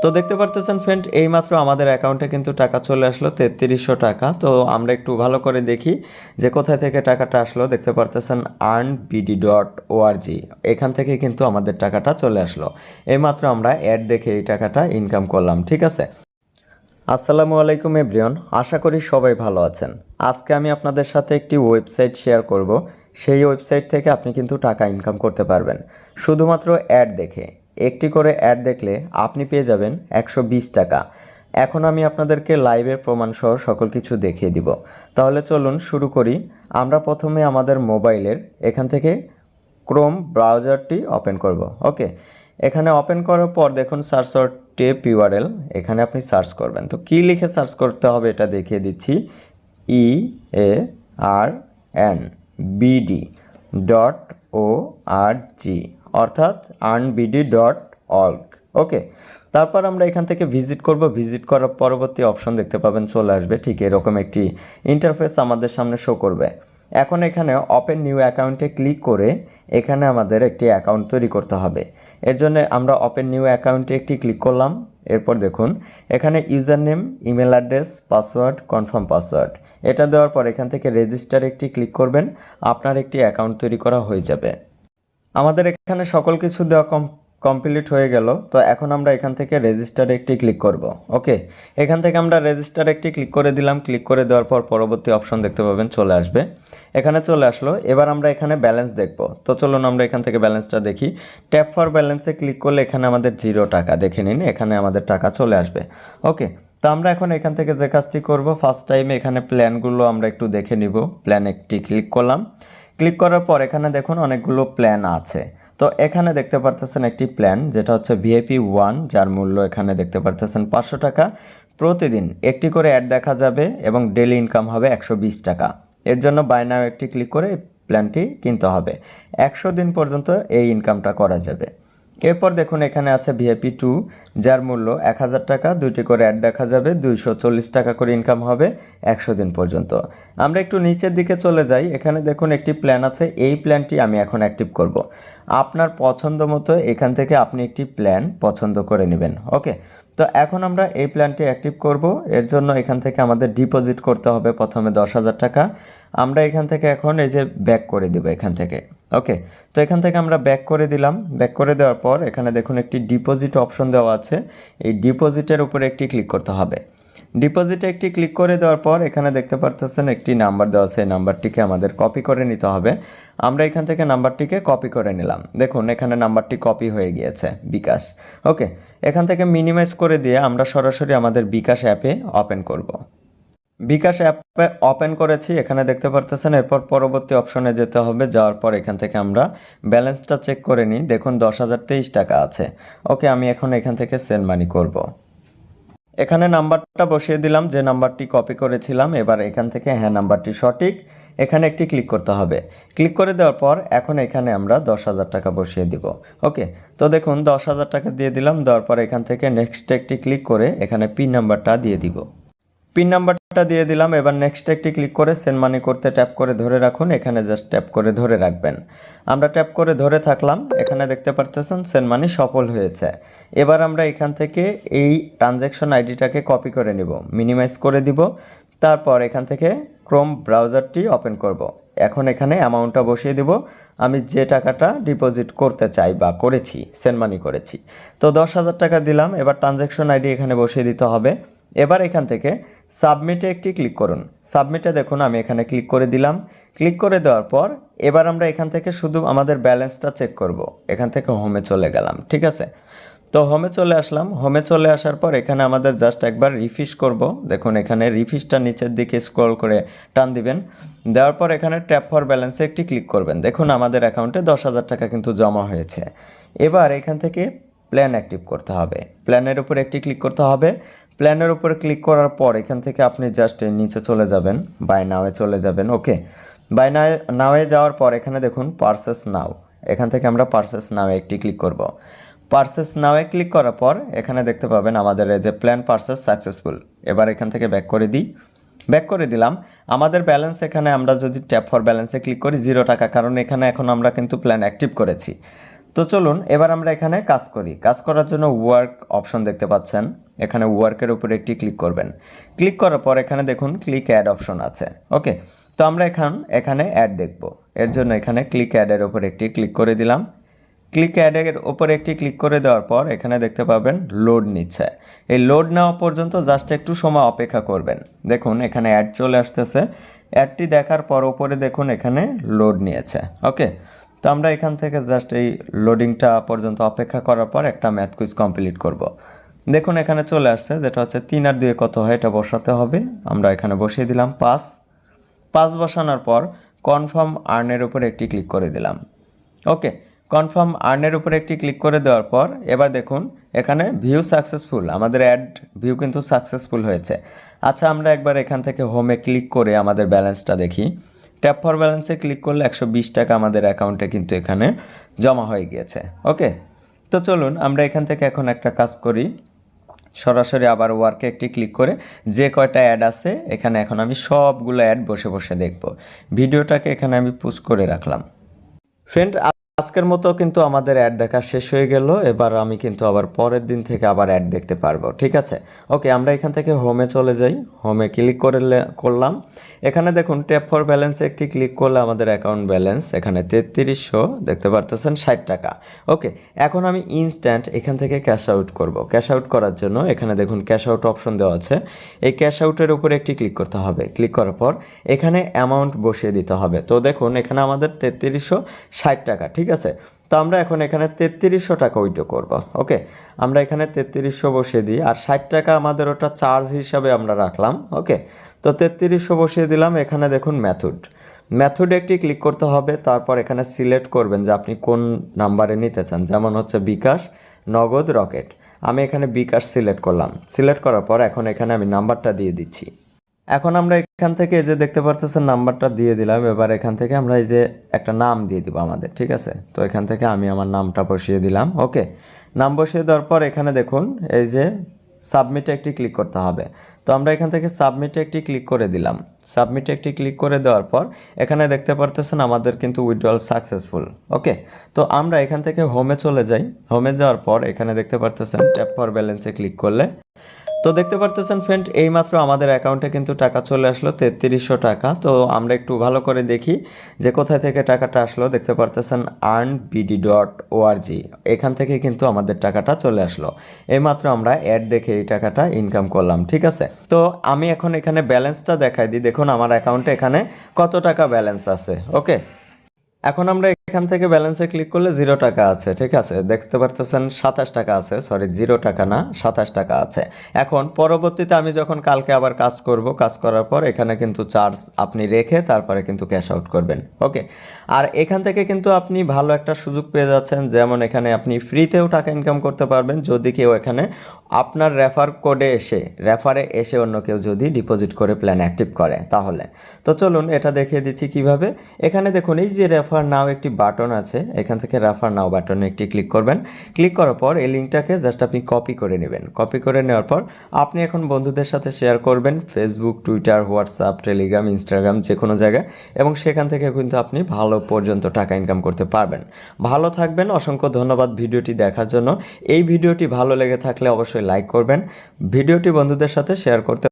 তো দেখতে পারতেছেন ফ্রেন্ড, এইমাত্র আমাদের অ্যাকাউন্টে কিন্তু টাকা চলে আসলো 3300 টাকা। তো আমরা একটু ভালো করে দেখি যে কোথায় থেকে টাকাটা আসলো। দেখতে পারতেছেন earnbd.org, এখান থেকে কিন্তু আমাদের টাকাটা চলে আসলো। এইমাত্র আমরা অ্যাড দেখে এই টাকাটা ইনকাম করলাম। ঠিক আছে, আসসালামু আলাইকুম এভরিওয়ান, আশা করি সবাই ভালো আছেন। আজকে আমি আপনাদের সাথে একটি ওয়েবসাইট শেয়ার করব। সেই ওয়েবসাইট থেকে আপনি কিন্তু টাকা ইনকাম করতে পারবেন শুধুমাত্র অ্যাড দেখে। একটি করে অ্যাড দেখলে আপনি পেয়ে যাবেন 120 টাকা। এখন আমি আপনাদেরকে লাইভের প্রমাণ সহ সকল কিছু দেখিয়ে দিব। তাহলে চলুন শুরু করি। আমরা প্রথমে আমাদের মোবাইলের এখান থেকে ক্রোম ব্রাউজারটি ওপেন করব। ওকে, এখানে ওপেন করার পর দেখুন সার্চ টেপ ইউআরএল, এখানে আপনি সার্চ করবেন। তো কী লিখে সার্চ করতে হবে এটা দেখিয়ে দিচ্ছি। earnbd.org, অর্থাৎ earnbd.org। ওকে, তারপর আমরা এখান থেকে ভিজিট করব। ভিজিট করার পরবর্তী অপশন দেখতে পাবেন চলে আসবে। ঠিক এরকম একটি ইন্টারফেস আমাদের সামনে শো করবে। এখন এখানে ওপেন নিউ অ্যাকাউন্টে ক্লিক করে এখানে আমাদের একটি অ্যাকাউন্ট তৈরি করতে হবে। এর জন্য আমরা ওপেন নিউ অ্যাকাউন্টে একটি ক্লিক করলাম। এরপর দেখুন এখানে user name, email address, password, confirm password, এটা দেওয়ার পর এখান থেকে রেজিস্টার একটি ক্লিক করবেন। আপনার একটি অ্যাকাউন্ট তৈরি করা হয়ে যাবে। আমাদের এখানে সকল কিছু দেওয়া কমপ্লিট হয়ে গেল। তো এখন আমরা এখান থেকে রেজিস্টারে একটি ক্লিক করব। ওকে, এখান থেকে আমরা রেজিস্টারে একটি ক্লিক করে দিলাম। ক্লিক করে দেওয়ার পর পরবর্তী অপশন দেখতে পাবেন চলে আসবে। এখানে চলে আসলো। এবার আমরা এখানে ব্যালেন্স দেখব। তো চলুন আমরা এখান থেকে ব্যালেন্সটা দেখি। ট্যাপ ফর ব্যালেন্সে ক্লিক করলে এখানে আমাদের 0 টাকা, দেখে নিন এখানে আমাদের টাকা চলে আসবে। ওকে, তো আমরা এখন এখান থেকে যে কাজটি করব, ফার্স্ট টাইমে এখানে প্ল্যানগুলো আমরা একটু দেখে নিব। প্ল্যান একটি ক্লিক করলাম। ক্লিক করার পর এখানে দেখুন অনেকগুলো প্ল্যান আছে। তো এখানে দেখতে পারতেছেন একটি প্ল্যান যেটা হচ্ছে ভিআইপি 1, যার মূল্য এখানে দেখতে পারতেছেন 500 টাকা। প্রতিদিন একটি করে অ্যাড দেখা যাবে এবং ডেলি ইনকাম হবে 120 টাকা। এর জন্য বাই নাও একটি ক্লিক করে প্ল্যানটি কিনতে হবে। 100 দিন পর্যন্ত এই ইনকামটা করা যাবে। এরপর দেখুন এখানে আছে ভিআইপি 2, যার মূল্য 1000 টাকা। 2টি করে অ্যাড দেখা যাবে, 240 টাকা করে ইনকাম হবে 100 দিন পর্যন্ত। আমরা একটু নিচের দিকে চলে যাই। এখানে দেখুন একটি প্ল্যান আছে, এই প্ল্যানটি আমি এখন অ্যাক্টিভ করব। আপনার পছন্দ মতো এখান থেকে আপনি একটি প্ল্যান পছন্দ করে নেবেন। ওকে, তো এখন আমরা এই প্ল্যানটি অ্যাক্টিভ করব। এর জন্য এখান থেকে আমাদের ডিপোজিট করতে হবে প্রথমে 10,000 টাকা। আমরা এখান থেকে এখন এই যে ব্যাক করে দেব এখান থেকে। ওকে, তো এখান থেকে আমরা ব্যাক করে দিলাম। ব্যাক করে দেওয়ার পর এখানে দেখুন একটি ডিপোজিট অপশন দেওয়া আছে। এই ডিপোজিটের উপরে একটি ক্লিক করতে হবে। ডিপোজিটে একটি ক্লিক করে দেওয়ার পর এখানে দেখতে পারতেছেন একটি নাম্বার দেওয়া আছে। এই নাম্বারটিকে আমাদের কপি করে নিতে হবে। আমরা এখান থেকে নাম্বারটিকে কপি করে নিলাম। দেখুন এখানে নাম্বারটি কপি হয়ে গিয়েছে, বিকাশ। ওকে, এখান থেকে মিনিমাইজ করে দিয়ে আমরা সরাসরি আমাদের বিকাশ অ্যাপে ওপেন করব। বিকাশ অ্যাপে ওপেন করেছি, এখানে দেখতে পারতেছেন। এরপর পরবর্তী অপশনে যেতে হবে। যাওয়ার পর এখান থেকে আমরা ব্যালেন্সটা চেক করে নিই। দেখুন 10,023 টাকা আছে। ওকে, আমি এখন এখান থেকে সেন্ড মানি করব। এখানে নাম্বারটা বসিয়ে দিলাম, যে নাম্বারটি কপি করেছিলাম। এবার এখান থেকে হ্যাঁ নাম্বারটি সঠিক, এখানে একটি ক্লিক করতে হবে। ক্লিক করে দেওয়ার পর এখন এখানে আমরা 10,000 টাকা বসিয়ে দিব। ওকে, তো দেখুন 10,000 টাকা দিয়ে দিলাম। দেওয়ার পর এখান থেকে নেক্সট একটি ক্লিক করে এখানে পিন নাম্বারটা দিয়ে দিব। পিন নাম্বারটা দিয়ে দিলাম। এবার নেক্সট একটি ক্লিক করে সেন্ড মানি করতে ট্যাপ করে ধরে রাখুন। এখানে জাস্ট ট্যাপ করে ধরে রাখবেন। আমরা ট্যাপ করে ধরে থাকলাম। এখানে দেখতে পারতেছেন সেন্ড মানি সফল হয়েছে। এবার আমরা এখান থেকে এই ট্রানজ্যাকশন আইডিটাকে কপি করে নিব, মিনিমাইজ করে দিব। তারপর এখান থেকে ক্রোম ব্রাউজারটি ওপেন করব। এখন এখানে অ্যামাউন্টটা বসিয়ে দিব। আমি যে টাকাটা ডিপোজিট করতে চাই বা করেছি, সেন্ড মানি করেছি, তো 10,000 টাকা দিলাম। এবার ট্রানজ্যাকশন আইডি এখানে বসিয়ে দিতে হবে। এবার এখান থেকে সাবমিটে একটি ক্লিক করুন। সাবমিটে দেখুন আমি এখানে ক্লিক করে দিলাম। ক্লিক করে দেওয়ার পর এবার আমরা এখান থেকে শুধু আমাদের ব্যালেন্সটা চেক করব। এখান থেকে হোমে চলে গেলাম। ঠিক আছে, তো হোমে চলে আসলাম। হোমে চলে আসার পর এখানে আমাদের জাস্ট একবার রিফ্রেশ করব। দেখুন এখানে রিফ্রেশটা নিচের দিকে স্ক্রল করে টান দিবেন। দেওয়ার পর এখানে ট্যাপ ফর ব্যালেন্সে একটি ক্লিক করবেন। দেখুন আমাদের অ্যাকাউন্টে 10,000 টাকা কিন্তু জমা হয়েছে। এবার এখান থেকে প্ল্যান অ্যাক্টিভ করতে হবে। প্ল্যানের উপরে একটি ক্লিক করতে হবে। প্ল্যানের উপরে ক্লিক করার পর এখান থেকে আপনি জাস্ট নিচে চলে যাবেন, বাই নাওয়ে চলে যাবেন। ওকে, বাই নাওয়ে যাওয়ার পর এখানে দেখুন পারচেস নাও, এখান থেকে আমরা পারচেস নাওয়ে একটি ক্লিক করব। পারচেস নাওয়ে ক্লিক করার পর এখানে দেখতে পাবেন আমাদের এই যে প্ল্যান পারচেস সাকসেসফুল। এবার এখান থেকে ব্যাক করে দিই। ব্যাক করে দিলাম। আমাদের ব্যালেন্স এখানে আমরা যদি ট্যাপ ফর ব্যালেন্সে ক্লিক করি 0 টাকা, কারণ এখানে এখন আমরা কিন্তু প্ল্যান অ্যাক্টিভ করেছি। তো চলুন এবার আমরা এখানে কাজ করি। কাজ করার জন্য ওয়ার্ক অপশন দেখতে পাচ্ছেন, এখানে ওয়ার্কের উপর একটি ক্লিক করবেন। ক্লিক করার পর এখানে দেখুন ক্লিক অ্যাড অপশন আছে। ওকে, তো আমরা এখানে অ্যাড দেখব। এর জন্য এখানে ক্লিক অ্যাডের উপর একটি ক্লিক করে দিলাম। ক্লিক অ্যাডের উপর একটি ক্লিক করে দেওয়ার পর এখানে দেখতে পাবেন লোড নিচ্ছে। এই লোড নেওয়া পর্যন্ত জাস্ট একটু সময় অপেক্ষা করবেন। দেখুন এখানে অ্যাড চলে আসতেছে। অ্যাডটি দেখার পর উপরে দেখুন এখানে লোড নিয়েছে। ওকে, তো আমরা এখান থেকে জাস্ট এই লোডিংটা পর্যন্ত অপেক্ষা করার পর একটা ম্যাথ কুইজ কমপ্লিট করব। দেখুন এখানে চলে আসছে, যেটা হচ্ছে 3 আর 2 কত হয় এটা বসাতে হবে। আমরা এখানে বসিয়ে দিলাম 5 বসানোর পর কনফার্ম আর্নের উপর একটি ক্লিক করে দিলাম। ওকে, কনফার্ম আর্নের উপর একটি ক্লিক করে দেওয়ার পর এবার দেখুন এখানে ভিউ সাকসেসফুল, আমাদের অ্যাড ভিউ কিন্তু সাকসেসফুল হয়েছে। আচ্ছা, আমরা একবার এখান থেকে হোমে ক্লিক করে আমাদের ব্যালেন্সটা দেখি। ট্যাপ ফর ব্যালেন্সে ক্লিক করলে 120 টাকা আমাদের অ্যাকাউন্টে কিন্তু এখানে জমা হয়ে গিয়েছে। ওকে, তো চলুন আমরা এখান থেকে এখন একটা কাজ করি। সরাসরি আবার ওয়ার্কে একটি ক্লিক করে যে কয়টা অ্যাড আছে এখানে এখন আমি সবগুলো অ্যাড বসে বসে দেখব। ভিডিওটাকে এখানে আমি পুশ করে রাখলাম। ফ্রেন্ড, আজকের মতো কিন্তু আমাদের অ্যাড দেখা শেষ হয়ে গেল। এবার আমি কিন্তু আবার পরের দিন থেকে আবার অ্যাড দেখতে পারবো, ঠিক আছে? ওকে, আমরা এখান থেকে হোমে চলে যাই। হোমে ক্লিক করলাম। এখানে দেখুন ট্যাপ ফর ব্যালেন্সে একটি ক্লিক করলে আমাদের অ্যাকাউন্ট ব্যালেন্স এখানে 3300 দেখতে পারতেছেন 60 টাকা। ওকে, এখন আমি ইনস্ট্যান্ট এখান থেকে ক্যাশ আউট করব। ক্যাশ আউট করার জন্য এখানে দেখুন ক্যাশ আউট অপশন দেওয়া আছে। এই ক্যাশ আউটের উপরে একটি ক্লিক করতে হবে। ক্লিক করার পর এখানে অ্যামাউন্ট বসিয়ে দিতে হবে। তো দেখুন এখানে আমাদের 3360 টাকা, ঠিক আছে? তো আমরা এখন এখানে 3300 টাকা উইথড্র করব। ওকে, আমরা এখানে 3300 বসিয়ে দিই, আর 60 টাকা আমাদের ওটা চার্জ হিসাবে আমরা রাখলাম। ওকে, তো 3300 বসিয়ে দিলাম। এখানে দেখুন মেথডে একটি ক্লিক করতে হবে। তারপর এখানে সিলেক্ট করবেন যে আপনি কোন নাম্বারে নিতে চান, যেমন হচ্ছে বিকাশ, নগদ, রকেট। আমি এখানে বিকাশ সিলেক্ট করলাম। সিলেক্ট করার পর এখন এখানে আমি নাম্বারটা দিয়ে দিচ্ছি। এখন আমরা এখান থেকে এই যে দেখতে পারতেছেন নাম্বারটা দিয়ে দিলাম। এবার এখান থেকে আমরা এই যে একটা নাম দিয়ে দিব আমাদের, ঠিক আছে? তো এখান থেকে আমি আমার নামটা বসিয়ে দিলাম। ওকে, নাম বসিয়ে দেওয়ার পর এখানে দেখুন এই যে সাবমিটে একটি ক্লিক করতে হবে। তো আমরা এখান থেকে সাবমিটে একটি ক্লিক করে দিলাম। সাবমিটে একটি ক্লিক করে দেওয়ার পর এখানে দেখতে পারতেছেন আমাদের কিন্তু উইথড্রল সাকসেসফুল। ওকে, তো আমরা এখান থেকে হোমে চলে যাই। হোমে যাওয়ার পর এখানে দেখতে পারতেছেন ট্যাপ ফর ব্যালেন্সে ক্লিক করলে তো দেখতে পারতেছেন ফ্রেন্ড, এইমাত্র আমাদের অ্যাকাউন্টে কিন্তু টাকা চলে আসলো 3300 টাকা। তো আমরা একটু ভালো করে দেখি যে কোথায় থেকে টাকাটা আসলো। দেখতে পারতেছেন earnbd.org, এখান থেকে কিন্তু আমাদের টাকাটা চলে আসলো। এইমাত্র আমরা অ্যাড দেখে এই টাকাটা ইনকাম করলাম, ঠিক আছে? তো আমি এখন এখানে ব্যালেন্সটা দেখাই দিই। দেখুন আমার অ্যাকাউন্টে এখানে কত টাকা ব্যালেন্স আছে। ওকে, এখন আমরা এখান থেকে ব্যালেন্সে ক্লিক করলে 0 টাকা আছে, ঠিক আছে? দেখতে পারতেছেন 27 টাকা আছে, সরি 0 টাকা না, 27 টাকা আছে। এখন পরবর্তীতে আমি যখন কালকে আবার কাজ করব, কাজ করার পর এখানে কিন্তু চার্জ আপনি রেখে তারপরে কিন্তু ক্যাশ আউট করবেন। ওকে, আর এখান থেকে কিন্তু আপনি ভালো একটা সুযোগ পেয়ে যাচ্ছেন, যেমন এখানে আপনি ফ্রিতেও টাকা ইনকাম করতে পারবেন যদি কেউ এখানে আপনার রেফারে এসে অন্য কেউ যদি ডিপোজিট করে প্ল্যান অ্যাক্টিভ করে তাহলে। তো চলুন এটা দেখিয়ে দিচ্ছি কিভাবে। এখানে দেখুন এই যে রেফার নাও একটি বাটন আছে, এখান থেকে রেফার নাও বাটনে একটি ক্লিক করবেন। ক্লিক করার পর এই লিঙ্কটাকে জাস্ট আপনি কপি করে নেবেন। কপি করে নেওয়ার পর আপনি এখন বন্ধুদের সাথে শেয়ার করবেন, Facebook, Twitter, WhatsApp, Telegram, Instagram, যে কোনো জায়গায়, এবং সেখান থেকে কিন্তু আপনি ভালো পর্যন্ত টাকা ইনকাম করতে পারবেন। ভালো থাকবেন, অসংখ্য ধন্যবাদ ভিডিওটি দেখার জন্য। এই ভিডিওটি ভালো লেগে থাকলে অবশ্যই লাইক করবেন, ভিডিওটি বন্ধুদের সাথে শেয়ার করতে